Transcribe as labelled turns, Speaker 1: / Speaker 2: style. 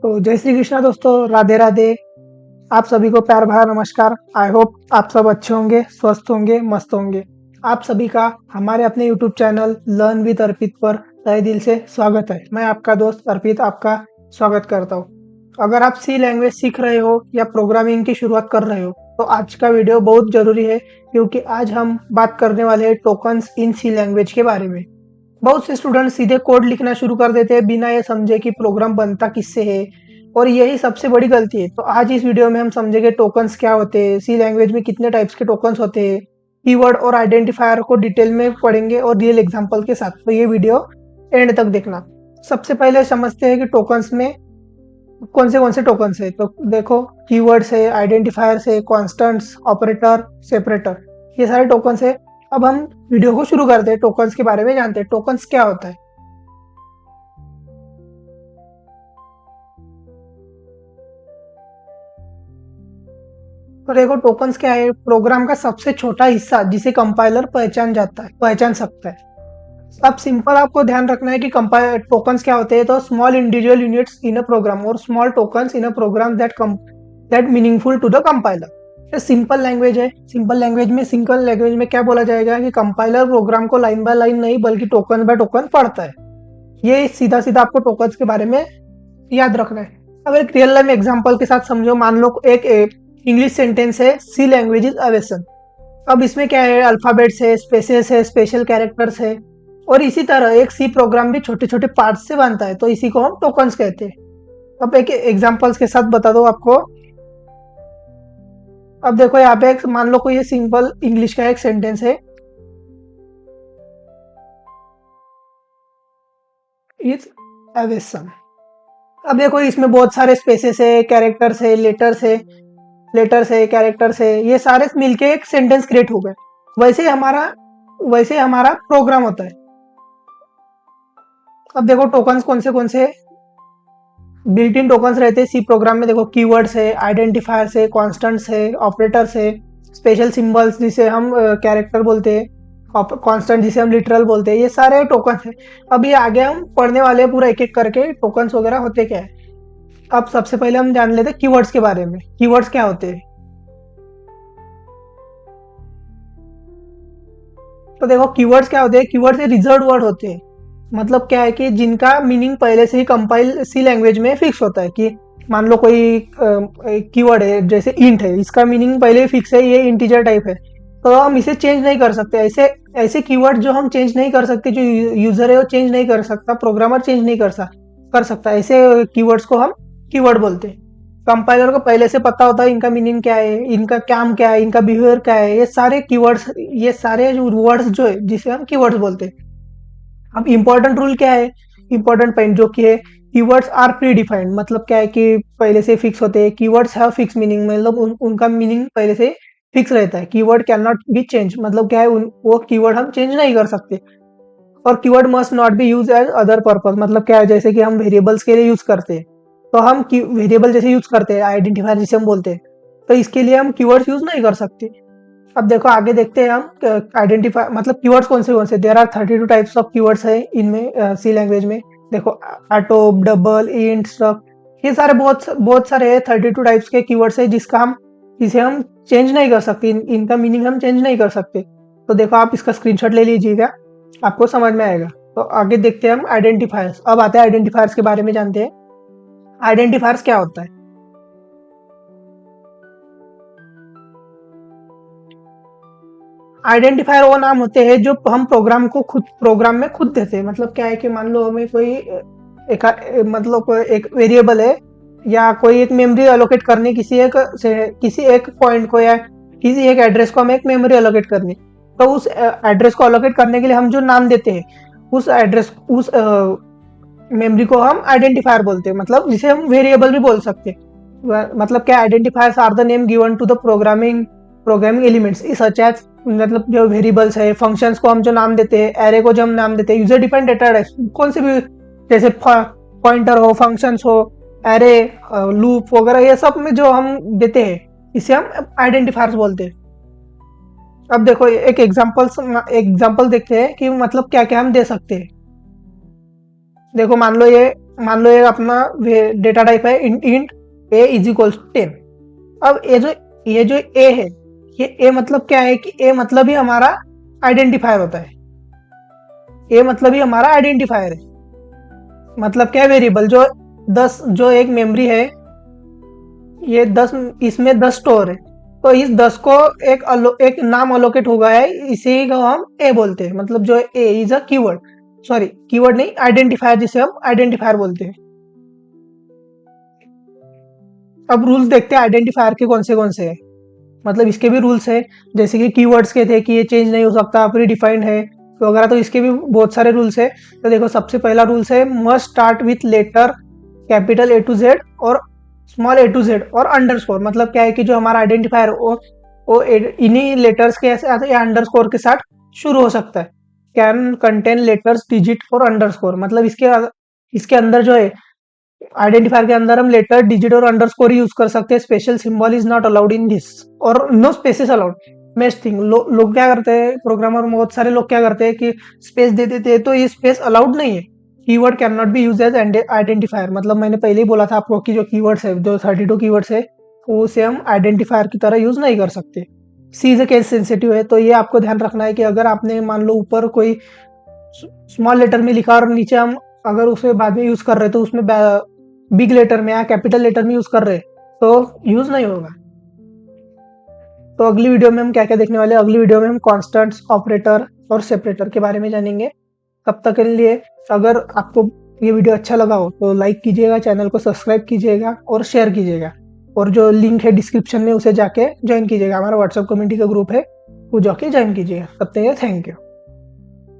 Speaker 1: तो जय श्री कृष्णा दोस्तों, राधे राधे। आप सभी को प्यार भरा नमस्कार। आई होप आप सब अच्छे होंगे, स्वस्थ होंगे, मस्त होंगे। आप सभी का हमारे अपने यूट्यूब चैनल लर्न विद अर्पित पर तहे दिल से स्वागत है। मैं आपका दोस्त अर्पित आपका स्वागत करता हूँ। अगर आप सी लैंग्वेज सीख रहे हो या प्रोग्रामिंग की शुरुआत कर रहे हो तो आज का वीडियो बहुत जरूरी है, क्योंकि आज हम बात करने वाले हैं टोकन्स इन सी लैंग्वेज के बारे में। बहुत से स्टूडेंट सीधे कोड लिखना शुरू कर देते हैं बिना ये समझे कि प्रोग्राम बनता किससे है, और यही सबसे बड़ी गलती है। तो आज इस वीडियो में हम समझेंगे टोकन्स क्या होते हैं, सी लैंग्वेज में कितने टाइप्स के टोकन्स होते हैं, कीवर्ड और आइडेंटिफायर को डिटेल में पढ़ेंगे और रियल एग्जांपल के साथ। तो ये वीडियो एंड तक देखना। सबसे पहले समझते हैं कि टोकन्स में कौन से टोकन्स है। तो देखो, कीवर्ड्स है, आइडेंटिफायर्स है, कॉन्स्टेंट्स, ऑपरेटर, सेपरेटर, ये सारे टोकन्स है। अब हम वीडियो को शुरू करते हैं, टोकन्स के बारे में जानते हैं। टोकन्स क्या होता है? तो देखो, टोकन्स क्या है? प्रोग्राम का सबसे छोटा हिस्सा जिसे कंपाइलर पहचान सकता है। अब सिंपल आपको ध्यान रखना है कि कंपाइलर टोकन्स क्या होते हैं। तो small individual units in a program और small tokens in a program that meaningful to the compiler. ये सिंपल लैंग्वेज है। सिंपल लैंग्वेज में क्या बोला जाएगा कि कंपाइलर प्रोग्राम को लाइन बाय लाइन नहीं बल्कि टोकन बाय टोकन पढ़ता है। ये सीधा सीधा आपको टोकन्स के बारे में याद रखना है। अब एक रियल लाइफ एग्जांपल के साथ समझो। मान लो एक इंग्लिश सेंटेंस है, सी लैंग्वेज इज अवेसन। अब इसमें क्या है? अल्फाबेट्स है, स्पेसेस है, स्पेशल कैरेक्टर्स है, और इसी तरह एक सी प्रोग्राम भी छोटे छोटे पार्ट्स से बनता है। तो इसी को हम टोकन्स कहते हैं। अब एक एग्जांपल्स के साथ बता दो आपको। अब देखो, यहाँ पे एक मान लो कोई ये सिंपल इंग्लिश का एक सेंटेंस है, इज अवेसन। अब देखो, इसमें बहुत सारे स्पेसेस है, कैरेक्टर्स है, कैरेक्टर्स है, ये सारे मिलके एक सेंटेंस क्रिएट हो गए। वैसे ही हमारा प्रोग्राम होता है। अब देखो, टोकन्स कौन से बिल्ट इन टोकन्स रहते हैं सी प्रोग्राम में। देखो, कीवर्ड्स है, आइडेंटिफायर्स है, कॉन्स्टेंट्स है, ऑपरेटर्स है, स्पेशल सिंबल्स जिसे हम कैरेक्टर बोलते हैं, कांस्टेंट जिसे हम लिटरल बोलते हैं, ये सारे टोकन्स है। अब ये आगे हम पढ़ने वाले हैं पूरा एक एक करके टोकन्स वगैरह होते क्या है। अब सबसे पहले हम जान लेते हैं कीवर्ड्स के बारे में। कीवर्ड्स क्या होते हैं? तो देखो, कीवर्ड्स क्या होते हैं? कीवर्ड्स रिजर्व्ड वर्ड होते हैं। मतलब क्या है कि जिनका मीनिंग पहले से ही कंपाइल सी लैंग्वेज में फिक्स होता है। कि मान लो कोई कीवर्ड है, जैसे इंट है, इसका मीनिंग पहले ही फिक्स है, ये इंटीजर टाइप है, तो हम इसे चेंज नहीं कर सकते। ऐसे ऐसे कीवर्ड जो हम चेंज नहीं कर सकते, जो यूजर है वो चेंज नहीं कर सकता, प्रोग्रामर चेंज नहीं कर सकता, ऐसे कीवर्ड्स को हम कीवर्ड बोलते हैं। कंपाइलर को पहले से पता होता है इनका मीनिंग क्या है, इनका काम क्या है, इनका बिहेवियर क्या है। ये सारे वर्ड्स जो है जिसे हम कीवर्ड्स बोलते हैं। अब इम्पोर्टेंट रूल क्या है? इम्पोर्टेंट पॉइंट जो कि है, कीवर्ड्स आर प्री डिफाइंड। मतलब क्या है कि पहले से फिक्स होते हैं। कीवर्ड्स हैव फिक्स मीनिंग, मतलब उनका मीनिंग पहले से फिक्स रहता है। Keyword can not B change, मतलब क्या है, वो कीवर्ड हम चेंज नहीं कर सकते। और keyword must not be use as other purpose. मतलब क्या है, जैसे कि हम वेरिएबल्स के लिए यूज करते हैं, तो हम वेरिएबल जैसे यूज करते हैं, आइडेंटिफायर जिसे हम बोलते हैं, तो इसके लिए हम कीवर्ड्स यूज नहीं कर सकते। अब देखो, आगे देखते हैं हम आइडेंटिफाई मतलब कीवर्ड्स कौन से। There are 32 types of keywords है इनमें सी लैंग्वेज में। देखो, ऑटो, डबल, इंट, स्ट्रक्ट, ये सारे बहुत सारे 32 टाइप्स के कीवर्ड्स है जिसे हम चेंज नहीं कर सकते। इनका मीनिंग हम चेंज नहीं कर सकते। तो देखो, आप इसका स्क्रीनशॉट ले लीजिएगा, आपको समझ में आएगा। तो आगे देखते हैं हम आइडेंटिफायर्स। अब आते हैं आइडेंटिफायर्स के बारे में जानते हैं। आइडेंटिफायर्स क्या होता है? आइडेंटिफायर वो नाम होते हैं जो हम प्रोग्राम में खुद देते हैं। मतलब क्या है कि मान लो हमें कोई मतलब एक वेरिएबल है, या कोई एक मेमोरी अलोकेट करनी, किसी एक पॉइंट को या किसी एक एड्रेस को हमें एक मेमोरी अलोकेट करनी। तो उस एड्रेस को अलोकेट करने के लिए हम जो नाम देते हैं, उस मेमोरी को हम आइडेंटिफायर बोलते हैं। मतलब जिसे हम वेरिएबल भी बोल सकते हैं। मतलब क्या, identifiers are the name given to the programming elements such as, मतलब जो वेरिएबल्स है, फंक्शंस को हम जो नाम देते हैं, एरे को जो हम नाम देते हैं, यूजर डिफाइंड डेटा टाइप्स कौन से भी, जैसे पॉइंटर हो, फंक्शंस हो, एरे, लूप वगैरह, ये सब में जो हम देते हैं, इसे हम आइडेंटिफायर्स बोलते हैं। अब देखो, एक एग्जांपल देखते हैं कि मतलब क्या क्या हम दे सकते हैं। देखो, मान लो ये मान लो ये अपना डेटा टाइप है इंट ए इज इक्वल 10। अब ये जो ए है, ये ए मतलब क्या है कि ए मतलब ही हमारा आइडेंटिफायर होता है। ए मतलब ही हमारा आइडेंटिफायर है, मतलब क्या है, वेरिएबल जो 10 जो एक मेमोरी है, ये 10, इसमें 10 स्टोर है, तो इस 10 को एक नाम अलोकेट होगा है, इसी को हम ए बोलते हैं। मतलब जो A is a keyword, sorry keyword नहीं, आइडेंटिफायर, जिसे हम आइडेंटिफायर बोलते हैं। अब रूल्स देखते हैं आइडेंटिफायर के कौन से हैं। मतलब इसके भी रूल्स है, जैसे कि कीवर्ड्स के थे कि ये चेंज नहीं हो सकता, प्री डिफाइंड है तो वगैरह, तो इसके भी बहुत सारे रूल्स है। तो देखो सबसे पहला रूल्स है must start with letter capital A to Z और स्मॉल ए टू जेड और अंडरस्कोर। मतलब क्या है कि जो हमारा आइडेंटिफायर वो इन्हीं लेटर्स के साथ या अंडरस्कोर के साथ शुरू हो सकता है। कैन कंटेन लेटर्स डिजिट और अंडरस्कोर, मतलब इसके अंदर जो है, आइडेंटिफायर के अंदर हम लेटर डिजिट और अंडरस्कोर यूज कर सकते हैं। Special symbol is not allowed in this और no spaces allowed. Best thing, लोग क्या करते हैं, प्रोग्रामर बहुत सारे लोग क्या करते हैं कि स्पेस दे देते हैं, तो ये स्पेस अलाउड नहीं है। Keyword can not be use as identifier. मतलब मैंने पहले ही बोला था आपको कि जो कीवर्ड्स है, जो 32 कीवर्ड्स है, वो उसे हम आइडेंटिफायर की तरह यूज नहीं कर सकते। सी इज केस सेंसिटिव है, तो ये आपको ध्यान रखना है कि अगर आपने मान लो ऊपर कोई स्मॉल लेटर में लिखा और नीचे हम अगर उसे बाद में यूज कर रहे हैं, तो उसमें बिग लेटर में या कैपिटल लेटर में यूज कर रहे हैं, तो यूज नहीं होगा। तो अगली वीडियो में हम क्या क्या देखने वाले हैं, अगली वीडियो में हम कॉन्स्टेंट्स, ऑपरेटर और सेपरेटर के बारे में जानेंगे। तब तक के लिए अगर आपको ये वीडियो अच्छा लगा हो तो लाइक कीजिएगा, चैनल को सब्सक्राइब कीजिएगा और शेयर कीजिएगा। और जो लिंक है डिस्क्रिप्शन में, उसे जाके ज्वाइन कीजिएगा। हमारा व्हाट्सएप कम्युनिटी का ग्रुप है, वो जाके ज्वाइन कीजिएगा। तब तक थैंक यू।